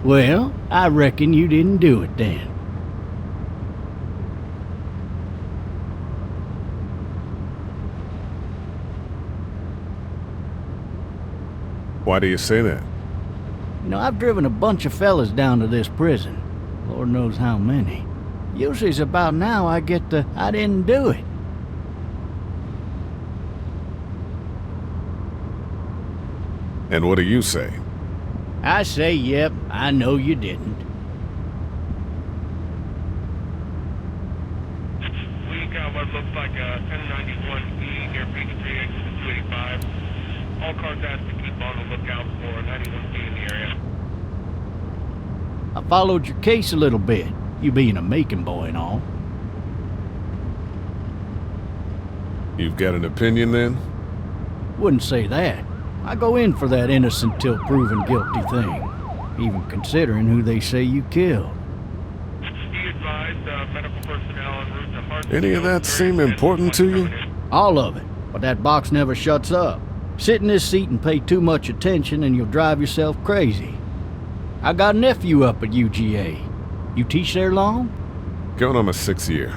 Well, I reckon you didn't do it then. Why do you say that? You know, I've driven a bunch of fellas down to this prison. Lord knows how many. Usually it's about now I get the, I didn't do it. And what do you say? I say, yep, I know you didn't. We got what looks like a 1091E near Peachtree, exit 285. All cars asked to keep on the lookout for a 91B in the area. I followed your case a little bit, you being a making boy and all. You've got an opinion then? Wouldn't say that. I go in for that innocent till proven guilty thing, even considering who they say you killed. Be advised, medical personnel en route to Hart. Any of that seem important to you? All of it, but that box never shuts up. Sit in this seat and pay too much attention and you'll drive yourself crazy. I got a nephew up at UGA. You teach there long? Going on my 6th year.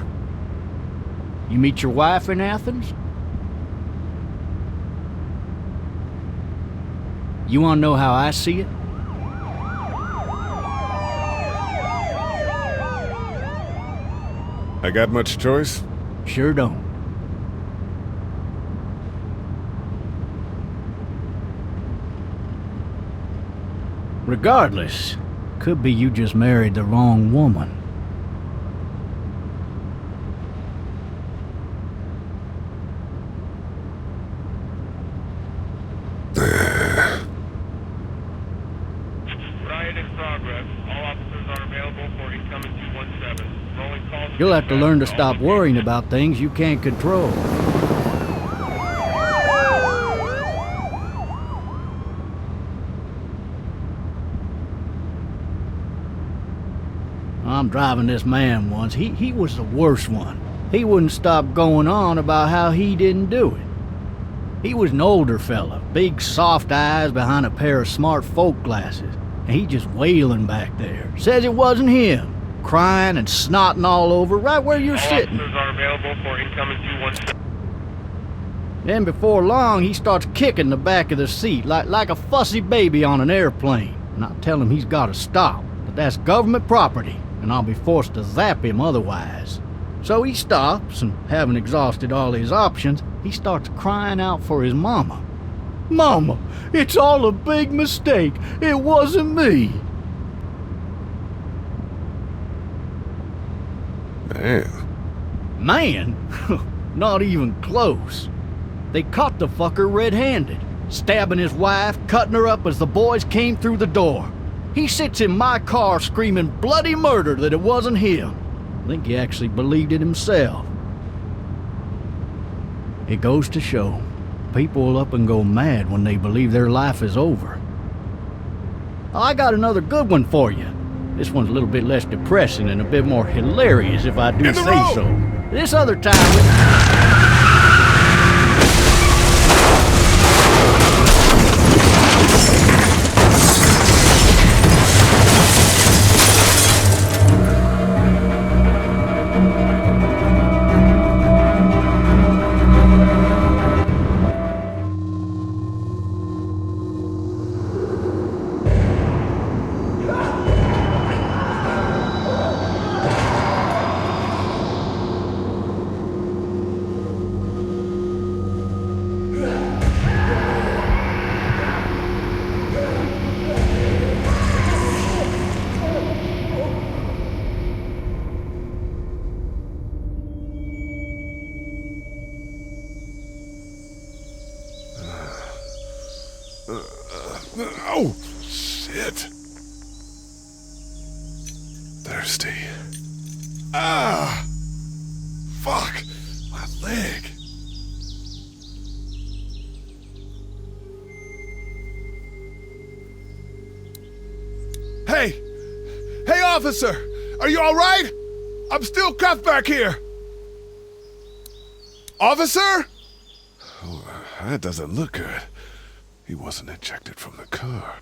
You meet your wife in Athens? You want to know how I see it? I got much choice? Sure don't. Regardless, could be you just married the wrong woman. Riot in progress. All officers are available for incoming 217. Rolling calls. You'll have to learn to stop worrying about things you can't control. I'm driving this man once. He was the worst one. He wouldn't stop going on about how he didn't do it. He was an older fella, big soft eyes behind a pair of smart folk glasses. And he just wailing back there. Says it wasn't him. Crying and snotting all over right where you're sitting. All officers are available for incoming 217. Then before long, he starts kicking the back of the seat like a fussy baby on an airplane. And I tell him he's got to stop, but that's government property, and I'll be forced to zap him otherwise. So he stops, and having exhausted all his options, he starts crying out for his mama. Mama, it's all a big mistake. It wasn't me. Man? Not even close. They caught the fucker red-handed, stabbing his wife, cutting her up as the boys came through the door. He sits in my car screaming bloody murder that it wasn't him. I think he actually believed it himself. It goes to show, people will up and go mad when they believe their life is over. I got another good one for you. This one's a little bit less depressing and a bit more hilarious if I do say so. This other time... Fuck! My leg. Hey! Hey, officer! Are you all right? I'm still cuffed back here. Officer? Oh, that doesn't look good. He wasn't ejected from the car.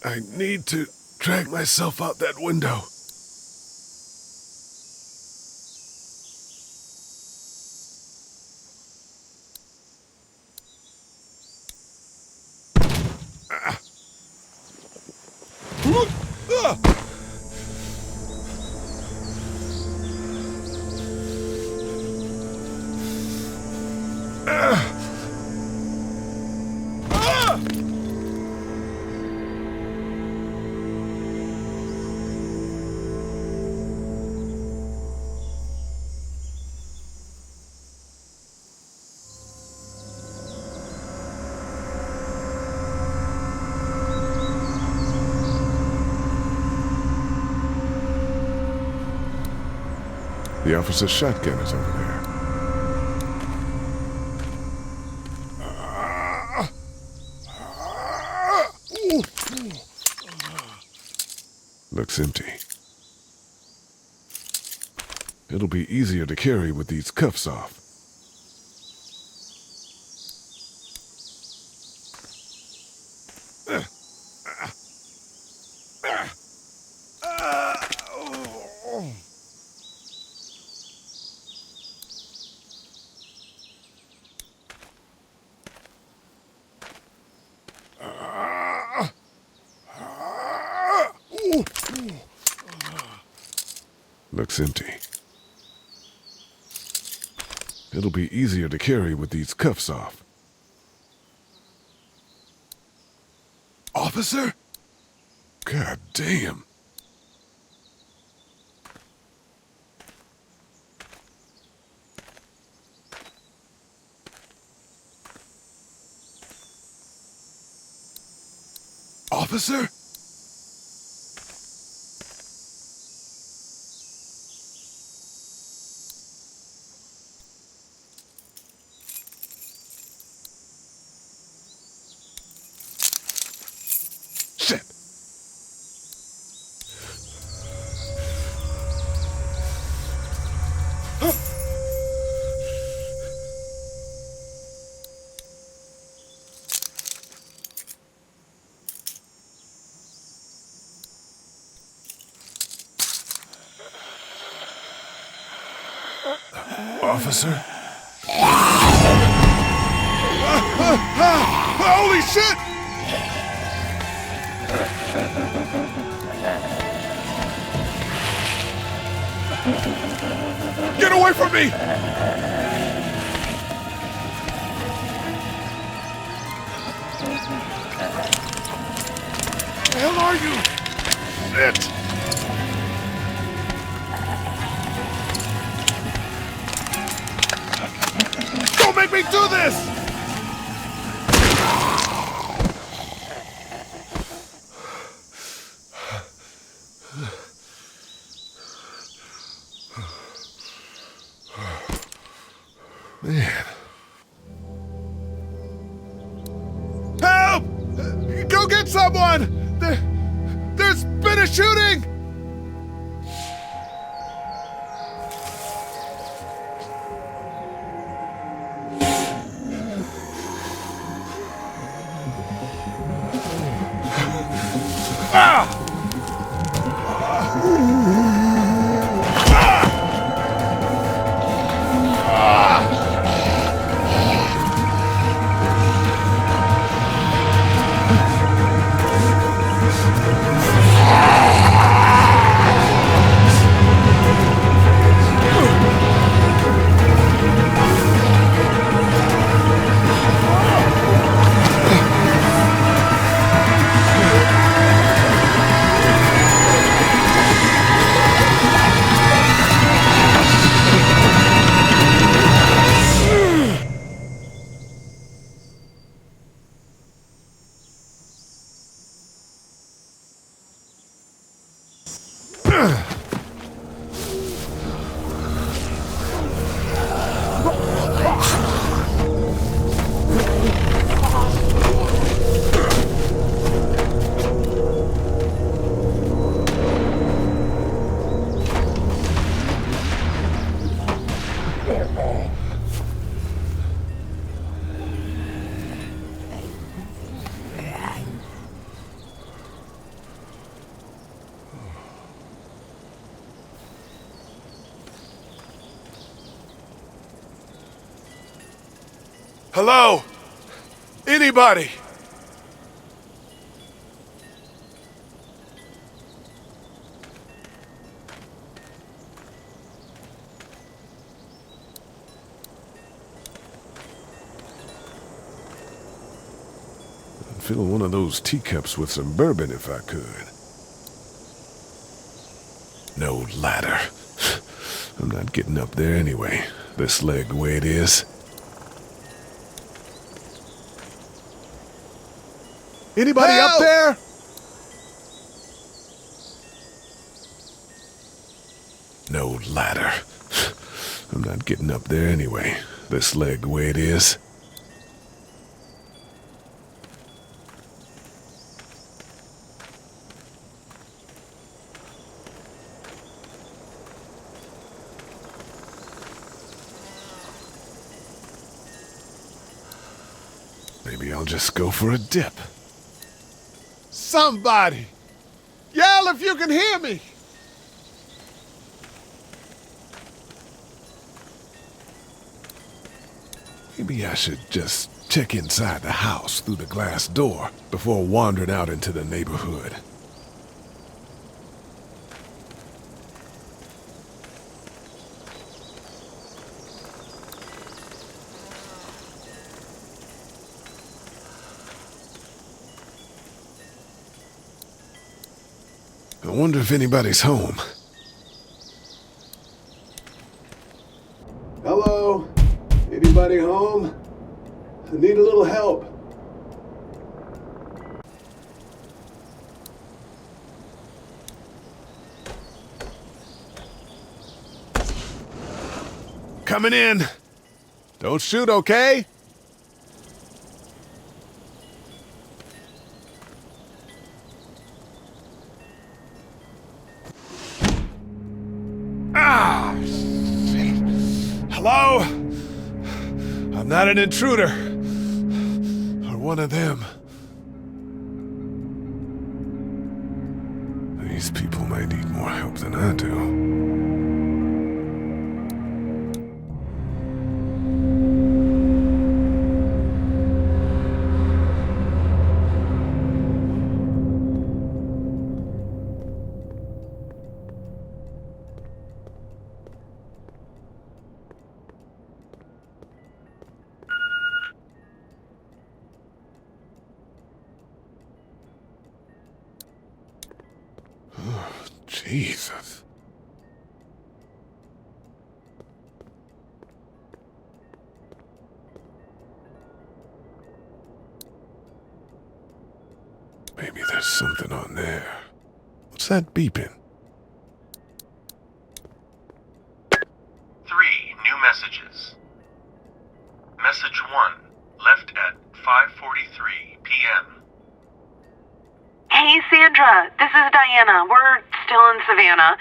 I need to drag myself out that window. The officer's shotgun is over there. Looks empty. It'll be easier to carry with these cuffs off. Looks empty. It'll be easier to carry with these cuffs off. Officer? God damn. Officer? Shit. Officer? Holy shit! Get away from me! Where the hell are you? Shit! Don't make me do this! Man. Help! Go get someone! There's been a shooting! Ah! Hello? Anybody? I'd fill one of those teacups with some bourbon if I could. No ladder. I'm not getting up there anyway, this leg the way it is. Anybody Help! up there? No ladder. I'm not getting up there anyway, this leg the way it is. Maybe I'll just go for a dip. Somebody! Yell if you can hear me! Maybe I should just check inside the house through the glass door before wandering out into the neighborhood. I wonder if anybody's home. Hello? Anybody home? I need a little help. Coming in. Don't shoot, okay? Ah, shit. Hello? I'm not an intruder. Or one of them. These people might need more help than I do. Jesus. Maybe there's something on there. What's that beeping? 3 new messages. Message 1, left at 5:43 p.m. Hey, Sandra, this is Diana. We're still in Savannah.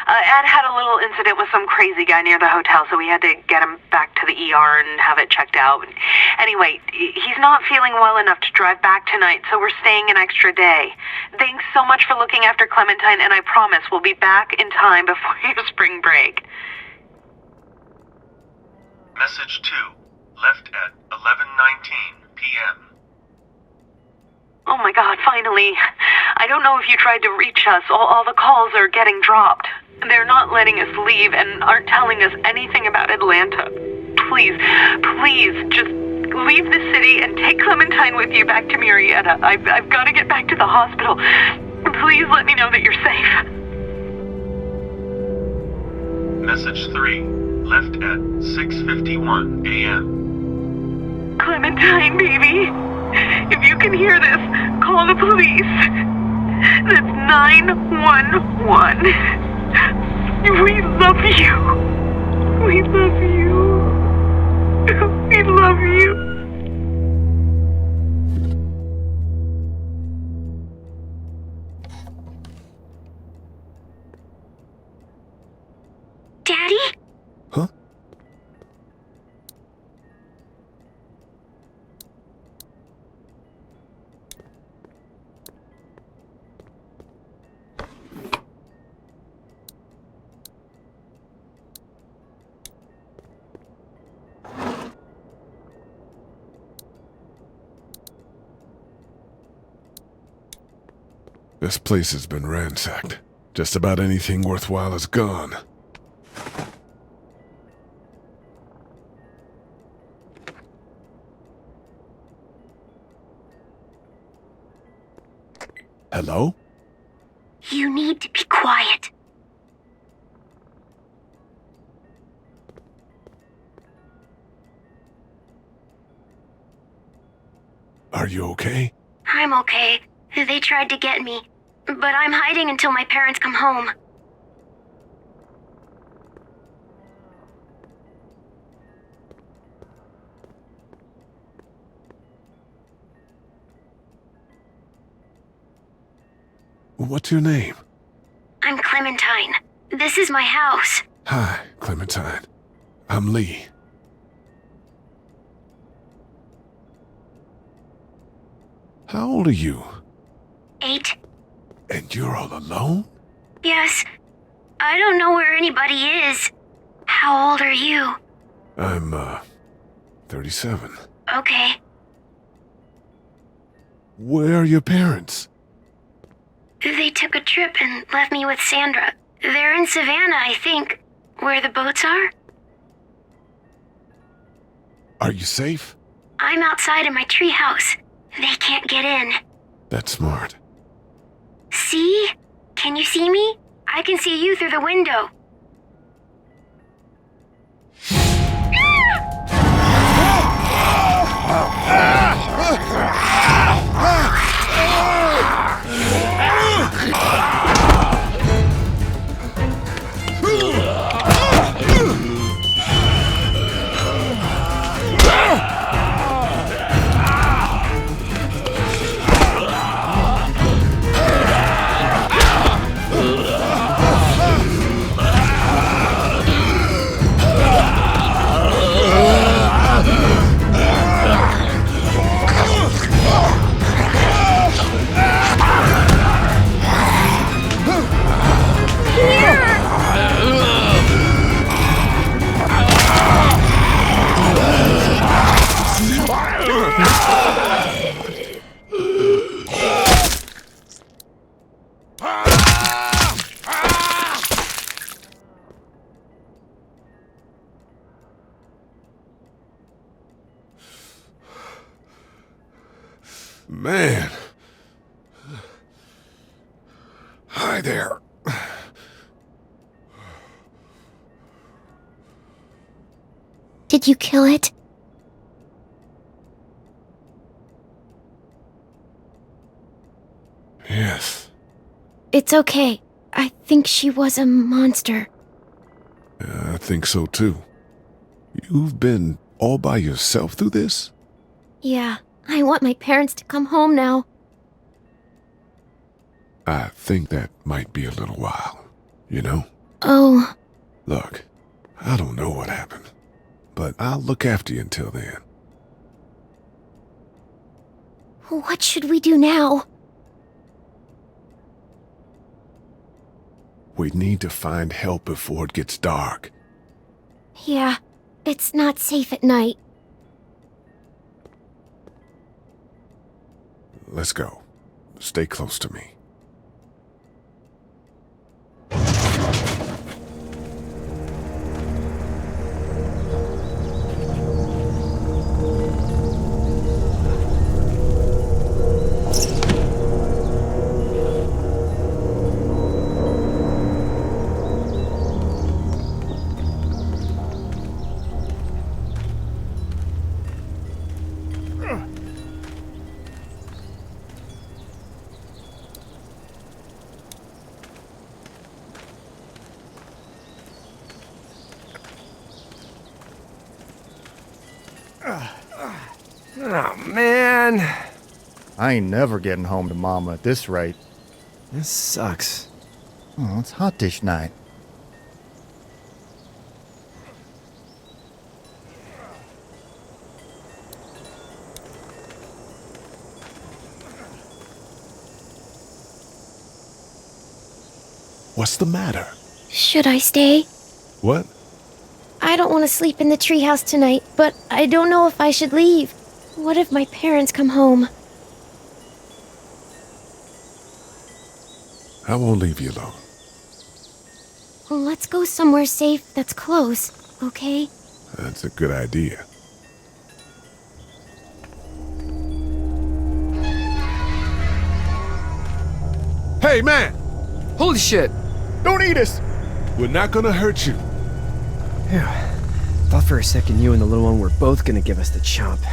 Ed had a little incident with some crazy guy near the hotel, so we had to get him back to the ER and have it checked out. Anyway, he's not feeling well enough to drive back tonight, so we're staying an extra day. Thanks so much for looking after Clementine, and I promise we'll be back in time before your spring break. Message 2, left at 11:19 p.m. Oh my God, finally. I don't know if you tried to reach us. All the calls are getting dropped. They're not letting us leave and aren't telling us anything about Atlanta. Please, just leave the city and take Clementine with you back to Marietta. I've got to get back to the hospital. Please let me know that you're safe. Message 3, left at 6:51 a.m. Clementine, baby. If you can hear this, call the police. That's 911. We love you. We love you. We love you. Daddy? Huh? This place has been ransacked. Just about anything worthwhile is gone. Hello? You need to be quiet. Are you okay? I'm okay. They tried to get me, but I'm hiding until my parents come home. What's your name? I'm Clementine. This is my house. Hi, Clementine. I'm Lee. How old are you? 8. And you're all alone? Yes. I don't know where anybody is. How old are you? I'm, 37. Okay. Where are your parents? They took a trip and left me with Sandra. They're in Savannah, I think. Where the boats are? Are you safe? I'm outside in my treehouse. They can't get in. That's smart. See? Can you see me? I can see you through the window. Man. Hi there. Did you kill it? Yes. It's okay. I think she was a monster. I think so too. You've been all by yourself through this? Yeah, I want my parents to come home now. I think that might be a little while, you know? Oh. Look, I don't know what happened, but I'll look after you until then. What should we do now? We need to find help before it gets dark. Yeah, it's not safe at night. Let's go. Stay close to me. Oh, man. I ain't never getting home to Mama at this rate. This sucks. Oh, it's hot dish night. What's the matter? Should I stay? What? I don't want to sleep in the treehouse tonight, but I don't know if I should leave. What if my parents come home? I won't leave you alone. Let's go somewhere safe that's close, okay? That's a good idea. Hey, man! Holy shit! Don't eat us! We're not gonna hurt you. Yeah. Thought for a second you and the little one were both gonna give us the chomp.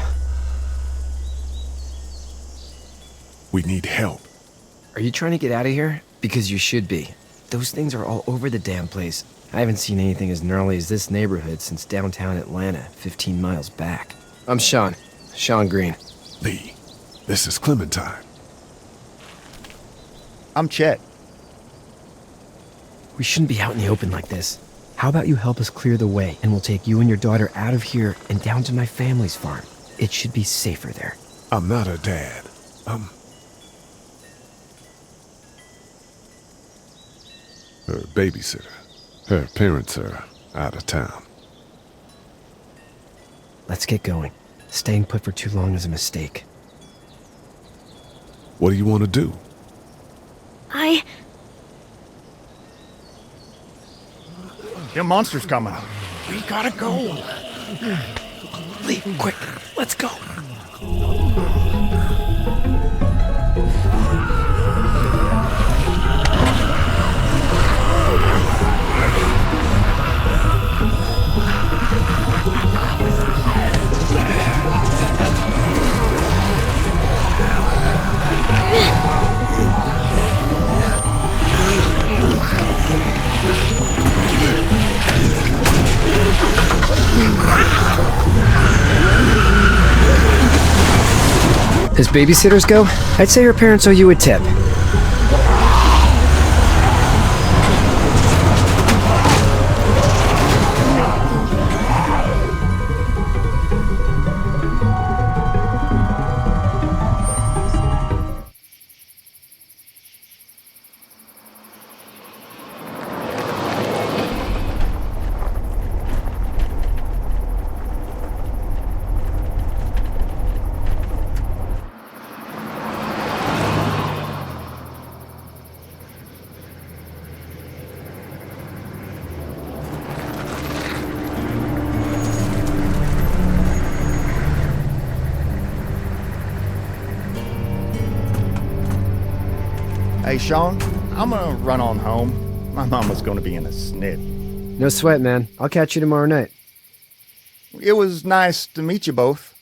We need help. Are you trying to get out of here? Because you should be. Those things are all over the damn place. I haven't seen anything as gnarly as this neighborhood since downtown Atlanta, 15 miles back. I'm Sean. Sean Green. Lee, this is Clementine. I'm Chet. We shouldn't be out in the open like this. How about you help us clear the way, and we'll take you and your daughter out of here and down to my family's farm. It should be safer there. I'm not her dad. I'm her babysitter. Her parents are out of town. Let's get going. Staying put for too long is a mistake. What do you want to do? Them monsters coming. We gotta go. Lee, quick, let's go. As babysitters go, I'd say her parents owe you a tip. Hey, Sean, I'm gonna run on home. My mama's gonna be in a snit. No sweat, man. I'll catch you tomorrow night. It was nice to meet you both.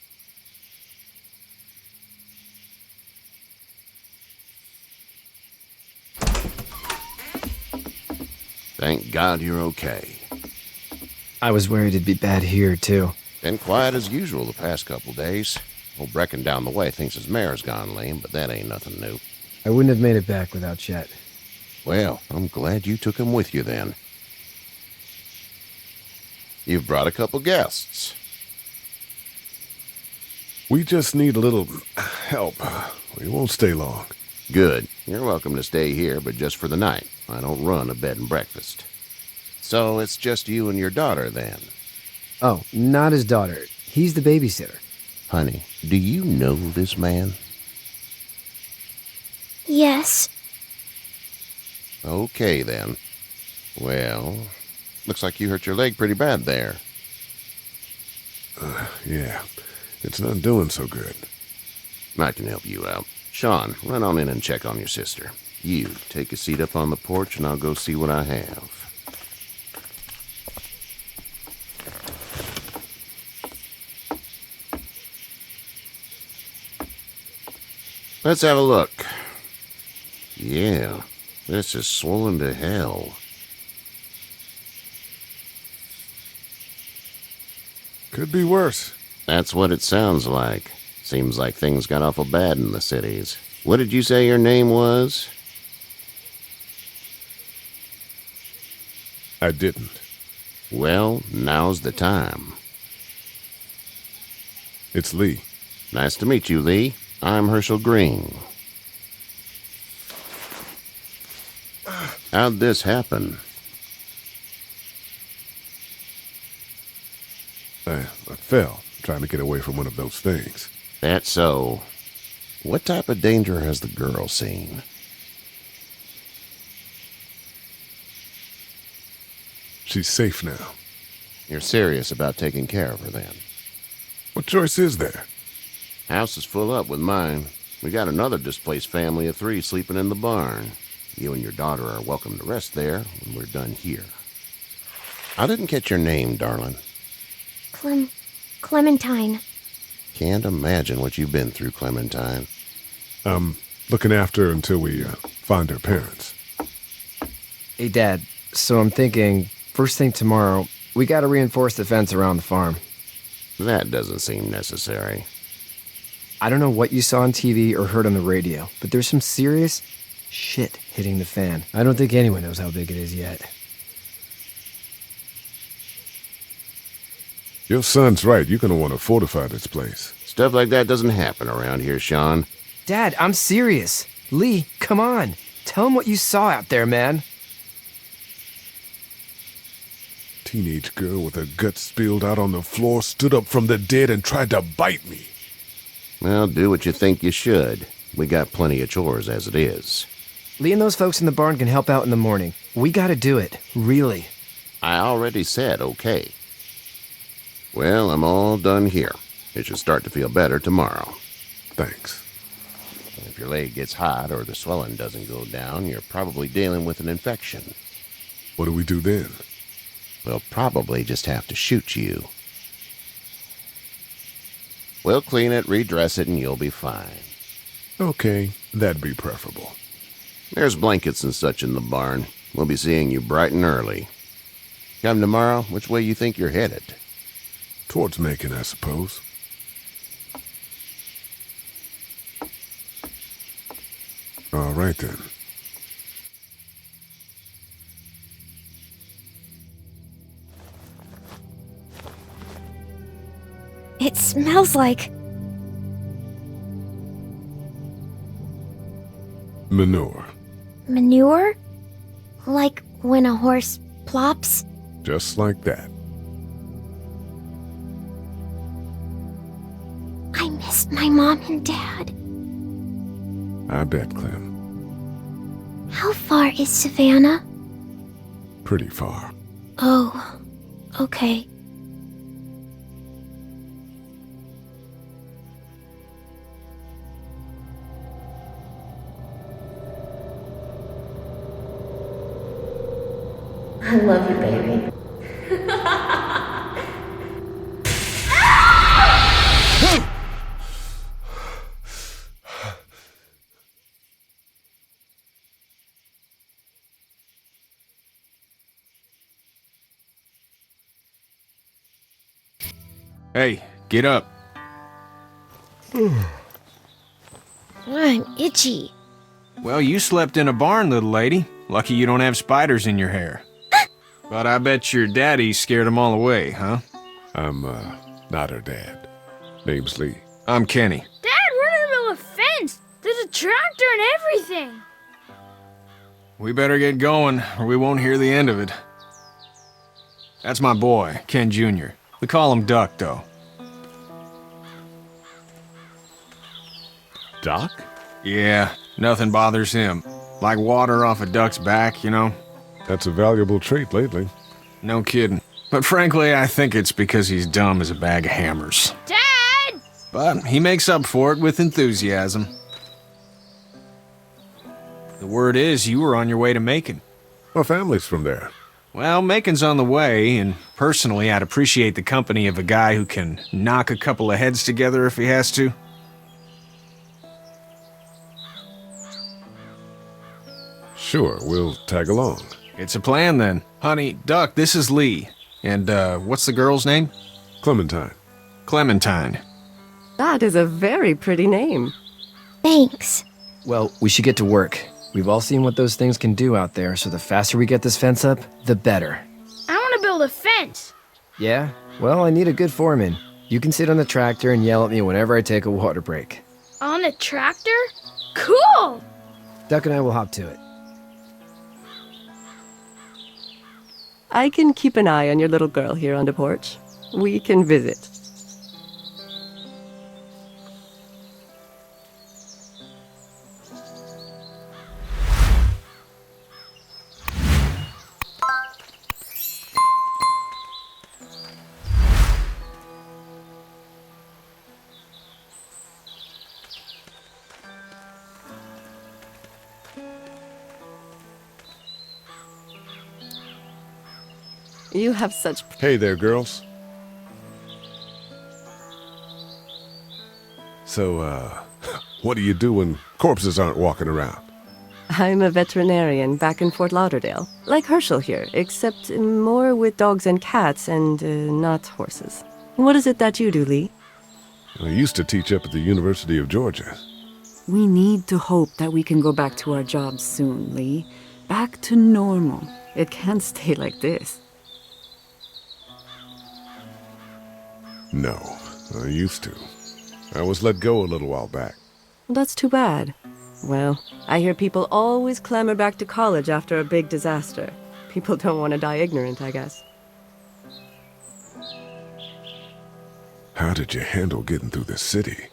Thank God you're okay. I was worried it'd be bad here, too. Been quiet as usual the past couple days. Old Brecken down the way thinks his mare's gone lame, but that ain't nothing new. I wouldn't have made it back without Chet. Well, I'm glad you took him with you then. You've brought a couple guests. We just need a little help. We won't stay long. Good. You're welcome to stay here, but just for the night. I don't run a bed and breakfast. So it's just you and your daughter then? Oh, not his daughter. He's the babysitter. Honey, do you know this man? Yes. Okay, then. Well, looks like you hurt your leg pretty bad there. Yeah, it's not doing so good. I can help you out. Sean, run on in and check on your sister. You, take a seat up on the porch and I'll go see what I have. Let's have a look. Yeah, this is swollen to hell. Could be worse. That's what it sounds like. Seems like things got awful bad in the cities. What did you say your name was? I didn't. Well, now's the time. It's Lee. Nice to meet you, Lee. I'm Herschel Green. How'd this happen? I fell, trying to get away from one of those things. That's so. What type of danger has the girl seen? She's safe now. You're serious about taking care of her then? What choice is there? House is full up with mine. We got another displaced family of 3 sleeping in the barn. You and your daughter are welcome to rest there when we're done here. I didn't catch your name, darling. Clementine. Can't imagine what you've been through, Clementine. I'm looking after her until we find her parents. Hey, Dad, so I'm thinking, first thing tomorrow, we gotta reinforce the fence around the farm. That doesn't seem necessary. I don't know what you saw on TV or heard on the radio, but there's some serious shit hitting the fan. I don't think anyone knows how big it is yet. Your son's right. You're gonna want to fortify this place. Stuff like that doesn't happen around here, Sean. Dad, I'm serious. Lee, come on. Tell him what you saw out there, man. Teenage girl with her guts spilled out on the floor stood up from the dead and tried to bite me. Well, do what you think you should. We got plenty of chores as it is. Lee and those folks in the barn can help out in the morning. We gotta do it. Really. I already said okay. Well, I'm all done here. It should start to feel better tomorrow. Thanks. If your leg gets hot or the swelling doesn't go down, you're probably dealing with an infection. What do we do then? We'll probably just have to shoot you. We'll clean it, redress it, and you'll be fine. Okay, that'd be preferable. There's blankets and such in the barn. We'll be seeing you bright and early. Come tomorrow, which way you think you're headed? Towards Macon, I suppose. All right, then. It smells like... Manure. manure? Like when a horse plops? Just like that. I missed my mom and dad. I bet, Clem. How far is Savannah? Pretty far. Oh, okay. I love you, baby. Hey, get up. I'm itchy. Well, you slept in a barn, little lady. Lucky you don't have spiders in your hair. But I bet your daddy scared them all away, huh? I'm, not her dad. Name's Lee. I'm Kenny. Dad, we're in the middle of a fence. There's a tractor and everything. We better get going, or we won't hear the end of it. That's my boy, Ken Jr. We call him Duck, though. Doc? Yeah, nothing bothers him. Like water off a duck's back, you know? That's a valuable trait lately. No kidding. But frankly, I think it's because he's dumb as a bag of hammers. Dad! But he makes up for it with enthusiasm. The word is you were on your way to Macon. Our family's from there. Well, Macon's on the way, and personally, I'd appreciate the company of a guy who can knock a couple of heads together if he has to. Sure, we'll tag along. It's a plan, then. Honey, Duck, this is Lee. And, what's the girl's name? Clementine. Clementine. That is a very pretty name. Thanks. Well, we should get to work. We've all seen what those things can do out there, so the faster we get this fence up, the better. I want to build a fence. Yeah? Well, I need a good foreman. You can sit on the tractor and yell at me whenever I take a water break. On a tractor? Cool! Duck and I will hop to it. I can keep an eye on your little girl here on the porch. We can visit. You have such... Hey there, girls. So, what do you do when corpses aren't walking around? I'm a veterinarian back in Fort Lauderdale. Like Herschel here, except more with dogs and cats and not horses. What is it that you do, Lee? I used to teach up at the University of Georgia. We need to hope that we can go back to our jobs soon, Lee. Back to normal. It can't stay like this. No, I used to. I was let go a little while back. That's too bad. Well, I hear people always clamor back to college after a big disaster. People don't want to die ignorant, I guess. How did you handle getting through the city?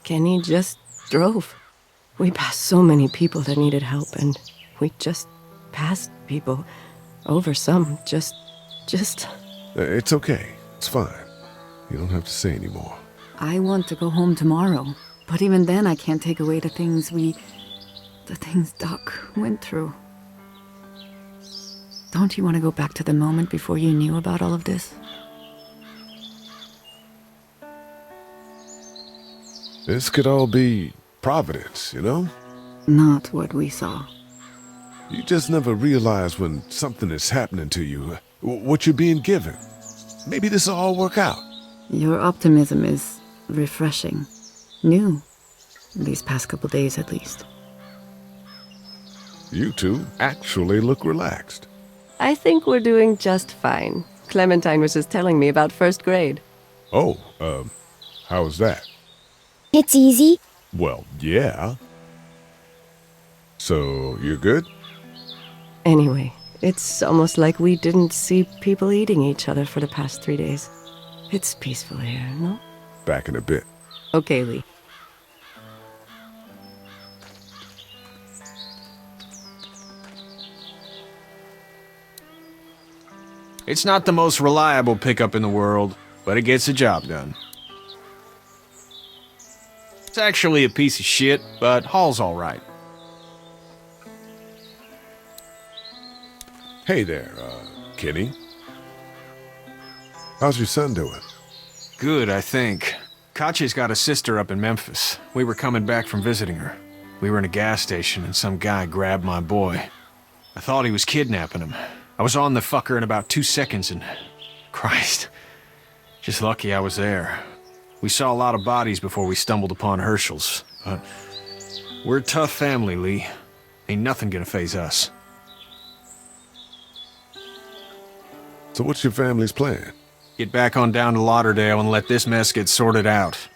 Kenny just drove. We passed so many people that needed help, and we just passed people. Over some, just... It's okay. It's fine. You don't have to say any more. I want to go home tomorrow. But even then, I can't take away the things Doc went through. Don't you want to go back to the moment before you knew about all of this? This could all be providence, you know? Not what we saw. You just never realize when something is happening to you, what you're being given. Maybe this will all work out. Your optimism is refreshing. New. These past couple days, at least. You two actually look relaxed. I think we're doing just fine. Clementine was just telling me about first grade. Oh, how was that? It's easy. Well, yeah. So, you're good? Anyway, it's almost like we didn't see people eating each other for the past 3 days. It's peaceful here, no? Back in a bit. Okay, Lee. It's not the most reliable pickup in the world, but it gets the job done. It's actually a piece of shit, but haul's all right. Hey there, Kenny. How's your son doing? Good, I think. Katya's got a sister up in Memphis. We were coming back from visiting her. We were in a gas station and some guy grabbed my boy. I thought he was kidnapping him. I was on the fucker in about 2 seconds and... Christ. Just lucky I was there. We saw a lot of bodies before we stumbled upon Herschel's, but... We're a tough family, Lee. Ain't nothing gonna faze us. So what's your family's plan? Get back on down to Lauderdale and let this mess get sorted out.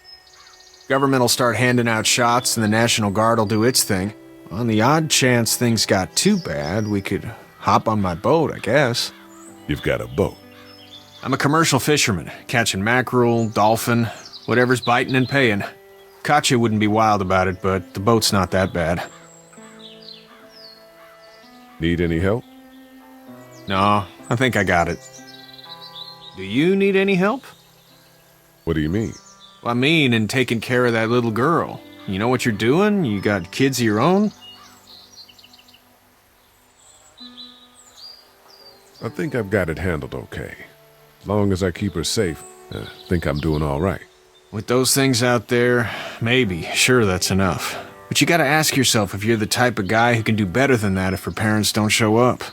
Government will start handing out shots and the National Guard will do its thing. On the odd chance things got too bad, we could hop on my boat, I guess. You've got a boat? I'm a commercial fisherman, catching mackerel, dolphin, whatever's biting and paying. Katya wouldn't be wild about it, but the boat's not that bad. Need any help? No, I think I got it. Do you need any help? What do you mean? Well, I mean in taking care of that little girl. You know what you're doing? You got kids of your own? I think I've got it handled okay. As long as I keep her safe, I think I'm doing all right. With those things out there, maybe. Sure, that's enough. But you gotta ask yourself if you're the type of guy who can do better than that if her parents don't show up.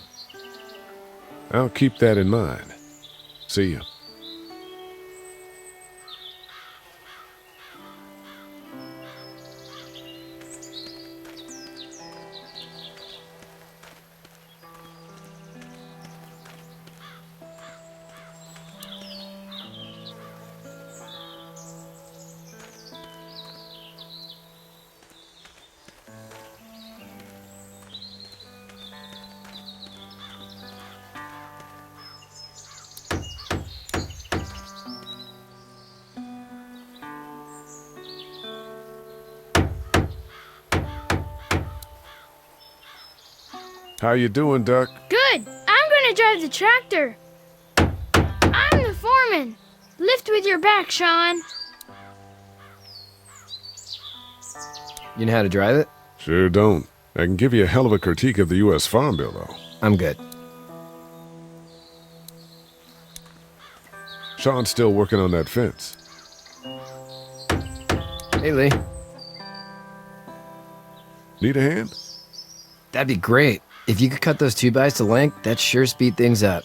I'll keep that in mind. See you. How you doing, Duck? Good. I'm gonna drive the tractor. I'm the foreman. Lift with your back, Sean. You know how to drive it? Sure don't. I can give you a hell of a critique of the U.S. Farm Bill, though. I'm good. Sean's still working on that fence. Hey, Lee. Need a hand? That'd be great. If you could cut those 2x to length, that'd sure speed things up.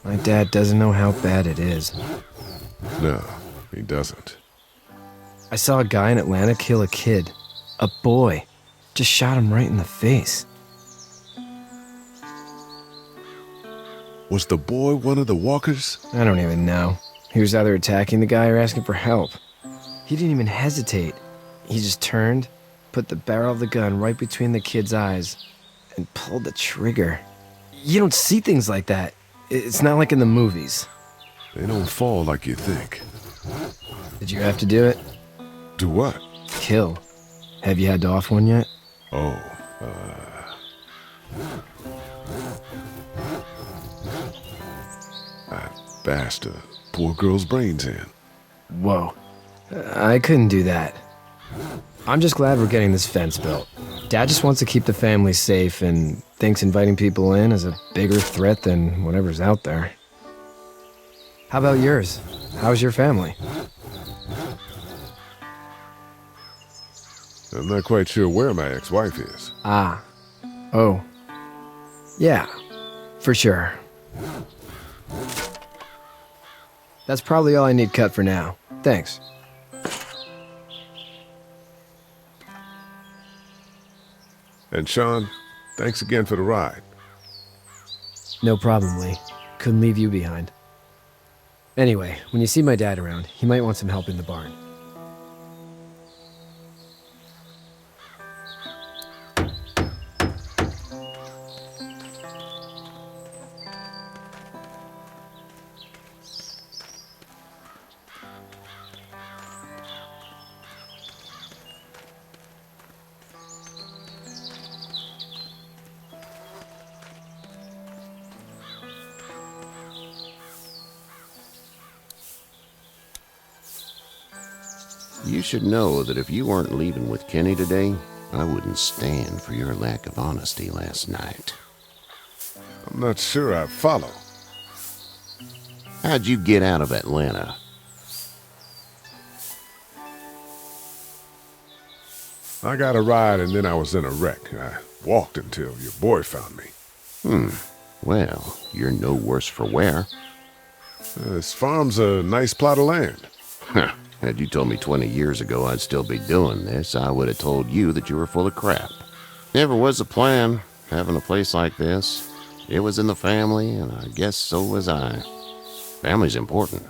My dad doesn't know how bad it is. No, he doesn't. I saw a guy in Atlanta kill a kid. A boy. Just shot him right in the face. Was the boy one of the walkers? I don't even know. He was either attacking the guy or asking for help. He didn't even hesitate. He just turned, put the barrel of the gun right between the kid's eyes, and pulled the trigger. You don't see things like that. It's not like in the movies. They don't fall like you think. Did you have to do it? Do what? Kill. Have you had to off one yet? Oh, I bashed a poor girl's brains in. Whoa. I couldn't do that. I'm just glad we're getting this fence built. Dad just wants to keep the family safe and thinks inviting people in is a bigger threat than whatever's out there. How about yours? How's your family? I'm not quite sure where my ex-wife is. Ah. Oh. Yeah. For sure. That's probably all I need cut for now. Thanks. And Sean, thanks again for the ride. No problem, Lee. Couldn't leave you behind. Anyway, when you see my dad around, he might want some help in the barn. You should know that if you weren't leaving with Kenny today, I wouldn't stand for your lack of honesty last night. I'm not sure I follow. How'd you get out of Atlanta? I got a ride and then I was in a wreck. I walked until your boy found me. Well, you're no worse for wear. This farm's a nice plot of land. Had you told me 20 years ago I'd still be doing this, I would have told you that you were full of crap. Never was a plan, having a place like this. It was in the family, and I guess so was I. Family's important.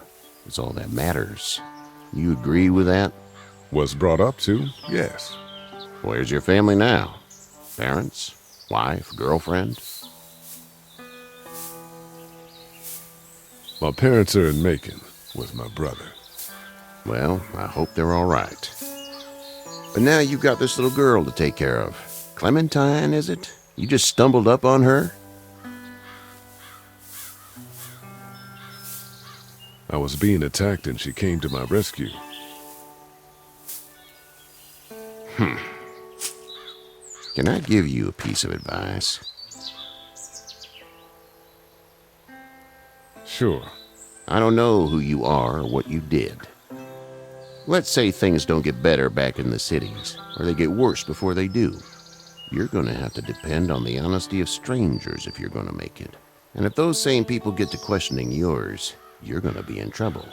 It's all that matters. You agree with that? Was brought up to, yes. Where's your family now? Parents? Wife? Girlfriend? My parents are in Macon with my brother. Well, I hope they're all right. But now you've got this little girl to take care of. Clementine, is it? You just stumbled up on her? I was being attacked and she came to my rescue. Can I give you a piece of advice? Sure. I don't know who you are or what you did. Let's say things don't get better back in the cities, or they get worse before they do. You're going to have to depend on the honesty of strangers if you're going to make it. And if those same people get to questioning yours, you're going to be in trouble.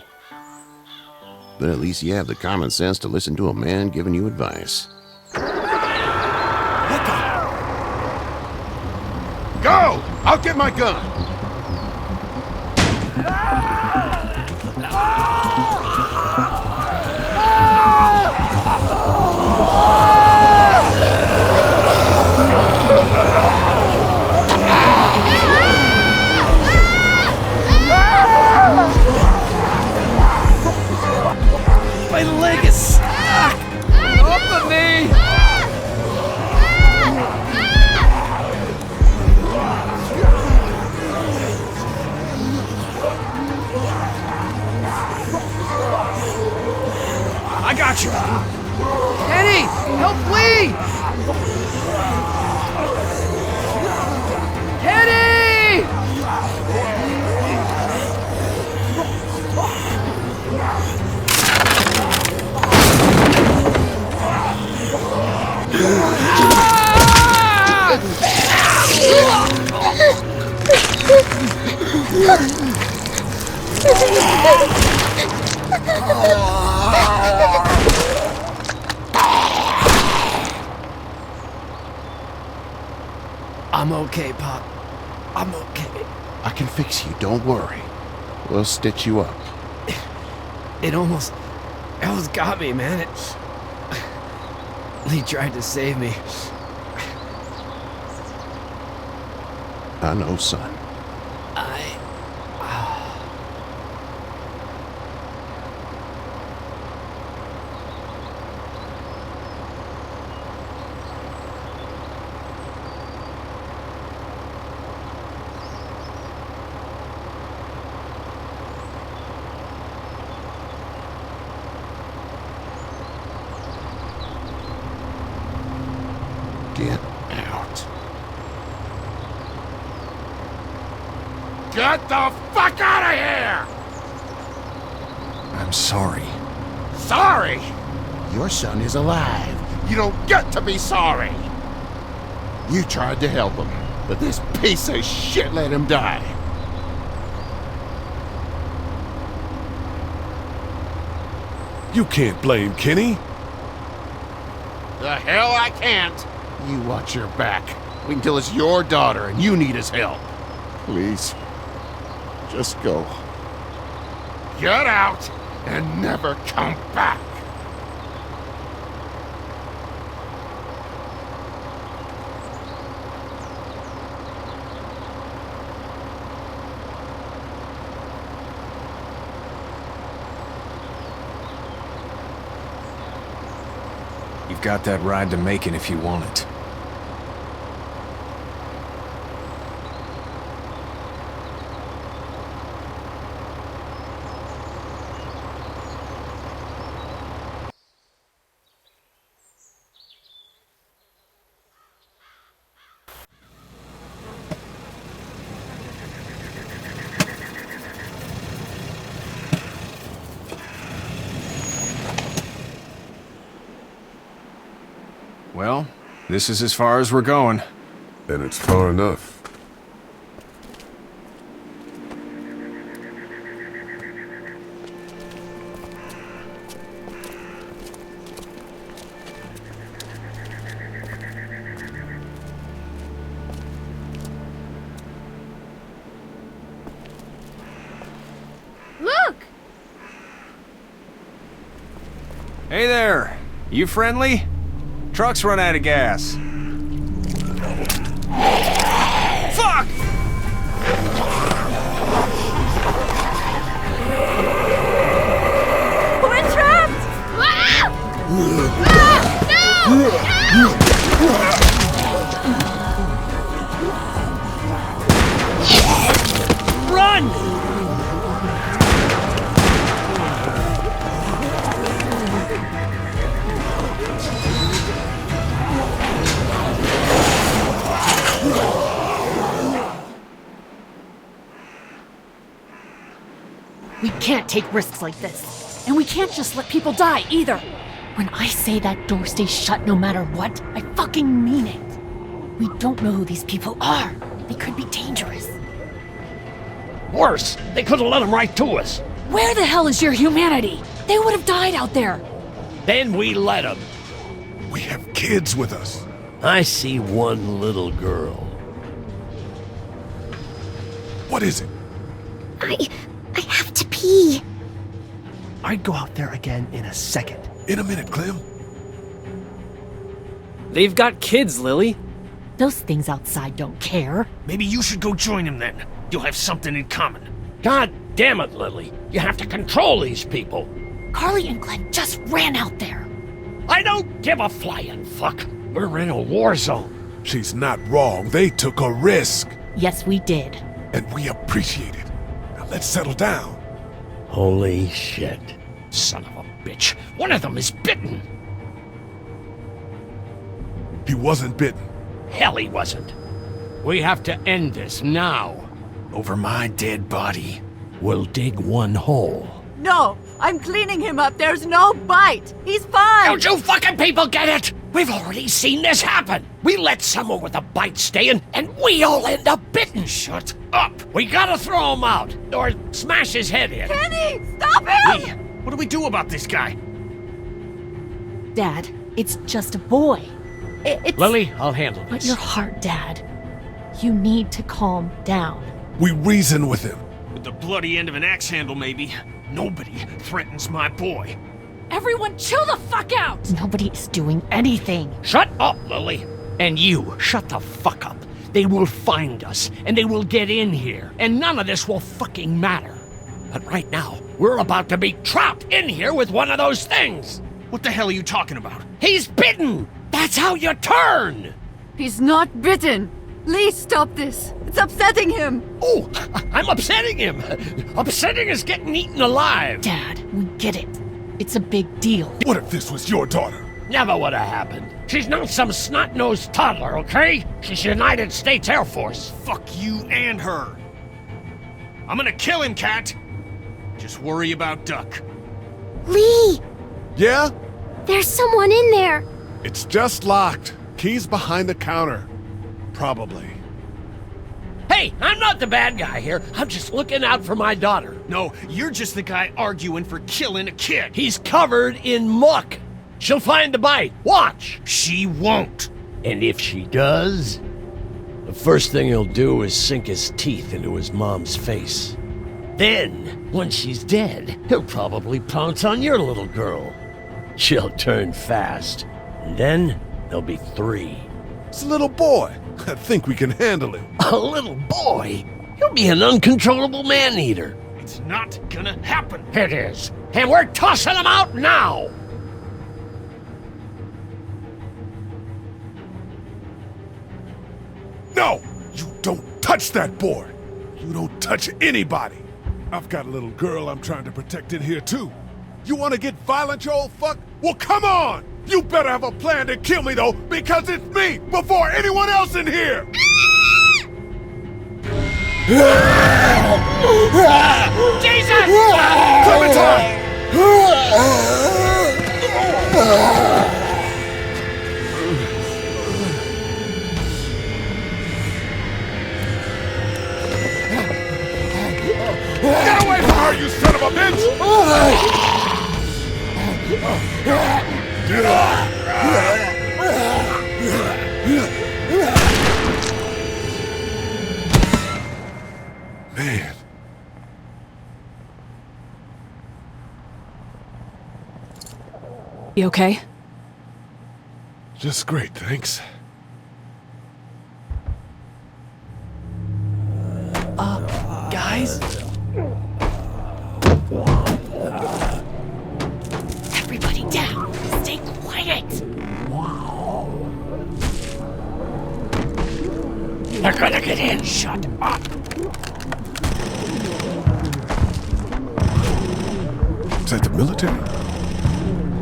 But at least you have the common sense to listen to a man giving you advice. What the? Go! I'll get my gun! My leg is stuck! Off of me! I got you! Kenny! Help Lee! I'm okay, Pop. I'm okay. I can fix you, don't worry. We'll stitch you up. It almost got me, man. Lee tried to save me. I know, son. Get out. Get the fuck out of here! I'm sorry. Sorry? Your son is alive. You don't get to be sorry! You tried to help him, but this piece of shit let him die. You can't blame Kenny. The hell I can't. You watch your back. Wait until it's your daughter and you need his help. Please. Just go. Get out and never come back! You've got that ride to Macon if you want it. Well, this is as far as we're going. And it's far enough. Look! Hey there! You friendly? Truck's run out of gas. Fuck! We're trapped! Ah! No! Run! We can't take risks like this. And we can't just let people die, either. When I say that door stays shut no matter what, I fucking mean it. We don't know who these people are. They could be dangerous. Worse, they could have let them right to us. Where the hell is your humanity? They would have died out there. Then we let them. We have kids with us. I see one little girl. What is it? I have to pee. I'd go out there again in a second. In a minute, Clem. They've got kids, Lily. Those things outside don't care. Maybe you should go join them then. You'll have something in common. God damn it, Lily. You have to control these people. Carly and Glenn just ran out there. I don't give a flying fuck. We're in a war zone. She's not wrong. They took a risk. Yes, we did. And we appreciate it. Now let's settle down. Holy shit. Son of a bitch. One of them is bitten. He wasn't bitten. Hell, he wasn't. We have to end this now. Over my dead body, we'll dig one hole. No, I'm cleaning him up. There's no bite. He's fine. Don't you fucking people get it? We've already seen this happen. We let someone with a bite stay in, and we all end up bitten. Shut up. We gotta throw him out, or smash his head in. Kenny, stop him! Lee, what do we do about this guy? Dad, it's just a boy. It's... Lily, I'll handle this. But your heart, Dad. You need to calm down. We reason with him. With the bloody end of an axe handle, maybe. Nobody threatens my boy. Everyone chill the fuck out! Nobody is doing anything. Shut up, Lily. And you, shut the fuck up. They will find us, and they will get in here, and none of this will fucking matter. But right now, we're about to be trapped in here with one of those things. What the hell are you talking about? He's bitten! That's how you turn! He's not bitten. Lee, stop this. It's upsetting him. Oh, I'm upsetting him. Upsetting is getting eaten alive. Dad, we get it. It's a big deal. What if this was your daughter? Never would have happened. She's not some snot-nosed toddler, okay? She's United States Air Force. Fuck you and her. I'm gonna kill him, Cat. Just worry about Duck. Lee! Yeah? There's someone in there. It's just locked. Key's behind the counter. Probably. Hey, I'm not the bad guy here. I'm just looking out for my daughter. No, you're just the guy arguing for killing a kid. He's covered in muck. She'll find the bite. Watch. She won't. And if she does, the first thing he'll do is sink his teeth into his mom's face. Then, when she's dead, he'll probably pounce on your little girl. She'll turn fast. And then, there'll be 3. It's a little boy. I think we can handle it. A little boy? He'll be an uncontrollable man-eater. It's not gonna happen. It is. And we're tossing him out now! No! You don't touch that boy! You don't touch anybody! I've got a little girl I'm trying to protect in here, too. You want to get violent, you old fuck? Well, come on! You better have a plan to kill me, though, because it's me before anyone else in here! Jesus! Clementine! Get away from her, you son of a bitch! Man. You okay? Just great, thanks. Guys? Everybody down! Stay quiet! They're gonna get in. Shut up. Is that the military?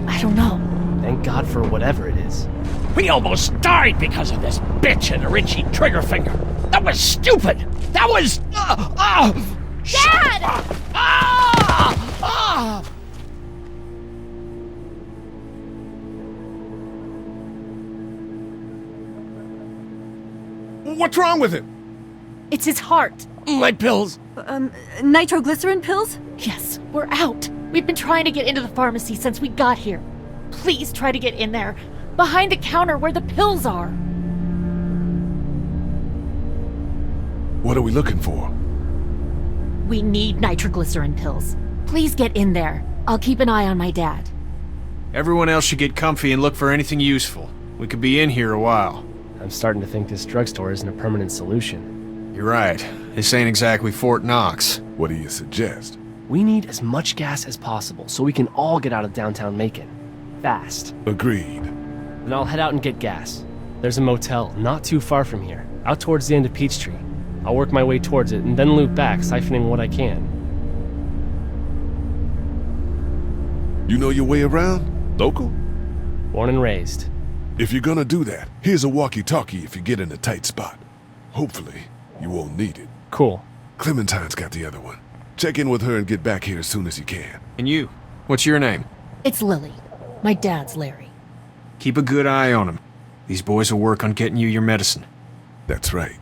I don't know. Thank God for whatever it is. We almost died because of this bitch and her itchy trigger finger. That was stupid. That was... Dad! What's wrong with him? It's his heart. My pills. Nitroglycerin pills? Yes, we're out. We've been trying to get into the pharmacy since we got here. Please try to get in there. Behind the counter where the pills are. What are we looking for? We need nitroglycerin pills. Please get in there. I'll keep an eye on my dad. Everyone else should get comfy and look for anything useful. We could be in here a while. I'm starting to think this drugstore isn't a permanent solution. You're right. This ain't exactly Fort Knox. What do you suggest? We need as much gas as possible so we can all get out of downtown Macon. Fast. Agreed. Then I'll head out and get gas. There's a motel not too far from here, out towards the end of Peachtree. I'll work my way towards it and then loop back, siphoning what I can. You know your way around? Local? Born and raised. If you're gonna do that, here's a walkie-talkie if you get in a tight spot. Hopefully, you won't need it. Cool. Clementine's got the other one. Check in with her and get back here as soon as you can. And you? What's your name? It's Lily. My dad's Larry. Keep a good eye on him. These boys will work on getting you your medicine. That's right.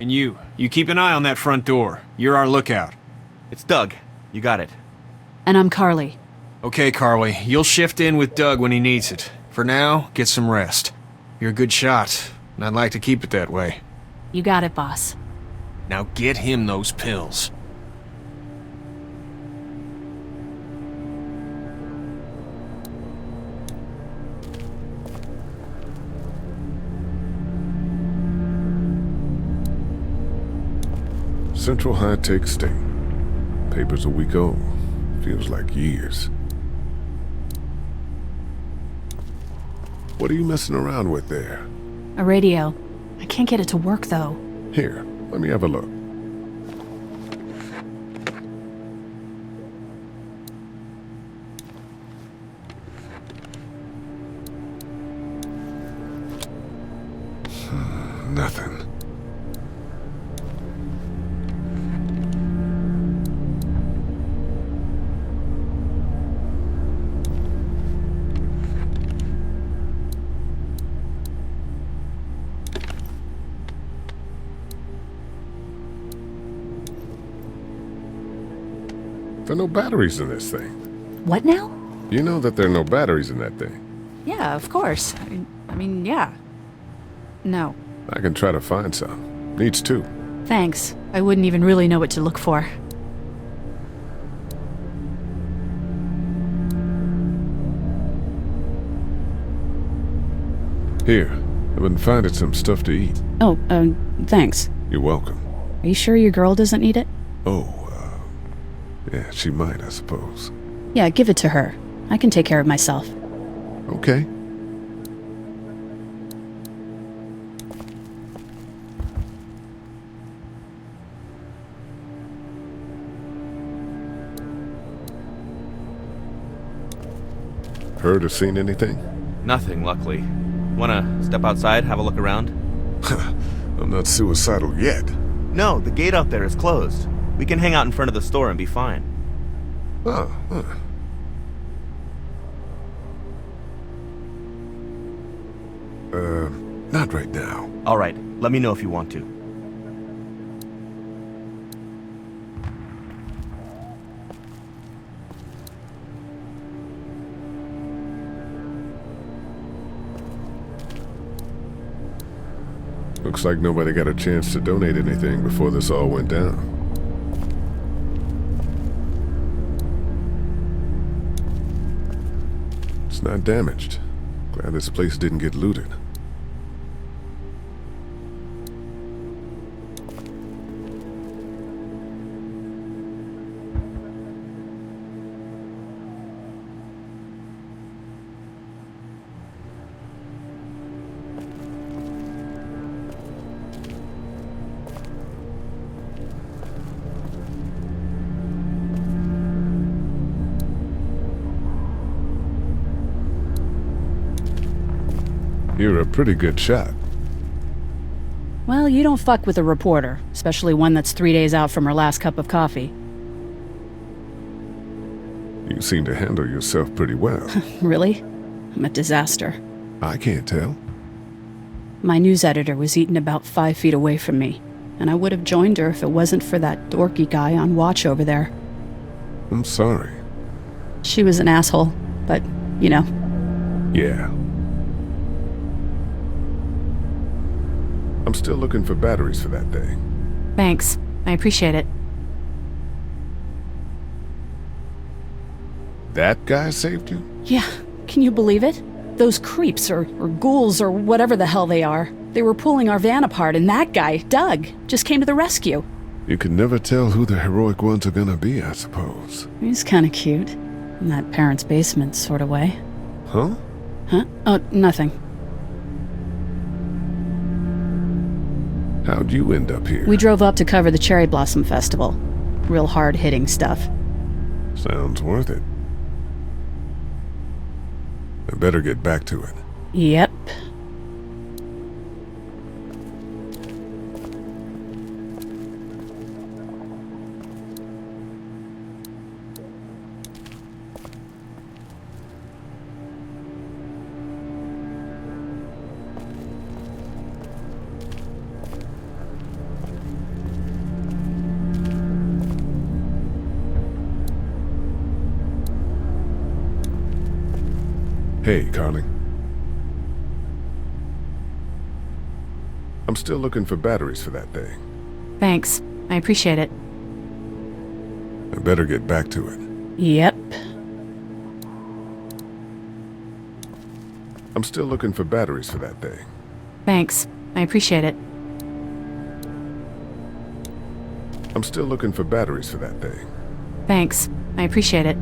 And you keep an eye on that front door. You're our lookout. It's Doug. You got it. And I'm Carly. Okay, Carly, you'll shift in with Doug when he needs it. For now, get some rest. You're a good shot, and I'd like to keep it that way. You got it, boss. Now get him those pills. Central High-Tech State. Paper's a week old. Feels like years. What are you messing around with there? A radio. I can't get it to work, though. Here, let me have a look. Nothing. There are no batteries in this thing. What now? You know that there are no batteries in that thing. Yeah, of course. I mean, yeah. No. I can try to find some. Needs two. Thanks. I wouldn't even really know what to look for. Here, I've been finding some stuff to eat. Oh, thanks. You're welcome. Are you sure your girl doesn't need it? Oh, yeah, she might, I suppose. Yeah, give it to her. I can take care of myself. Okay. Heard or seen anything? Nothing, luckily. Wanna step outside, have a look around? I'm not suicidal yet. No, the gate out there is closed. We can hang out in front of the store and be fine. Oh, not right now. All right, let me know if you want to. Looks like nobody got a chance to donate anything before this all went down. It's not damaged. Glad this place didn't get looted. You're a pretty good shot. Well, you don't fuck with a reporter, especially one that's 3 days out from her last cup of coffee. You seem to handle yourself pretty well. Really? I'm a disaster. I can't tell. My news editor was eaten about 5 feet away from me, and I would have joined her if it wasn't for that dorky guy on watch over there. I'm sorry. She was an asshole, but, you know. Yeah. I'm still looking for batteries for that thing. Thanks. I appreciate it. That guy saved you? Yeah. Can you believe it? Those creeps, or ghouls, or whatever the hell they are. They were pulling our van apart, and that guy, Doug, just came to the rescue. You can never tell who the heroic ones are gonna be, I suppose. He's kinda cute. In that parents' basement sort of way. Huh? Huh? Oh, nothing. How'd you end up here? We drove up to cover the Cherry Blossom Festival. Real hard-hitting stuff. Sounds worth it. I better get back to it. Yep. Hey, Carly. I'm still looking for batteries for that thing. Thanks. I appreciate it. I better get back to it. Yep. I'm still looking for batteries for that thing. Thanks. I appreciate it. I'm still looking for batteries for that thing. Thanks. I appreciate it.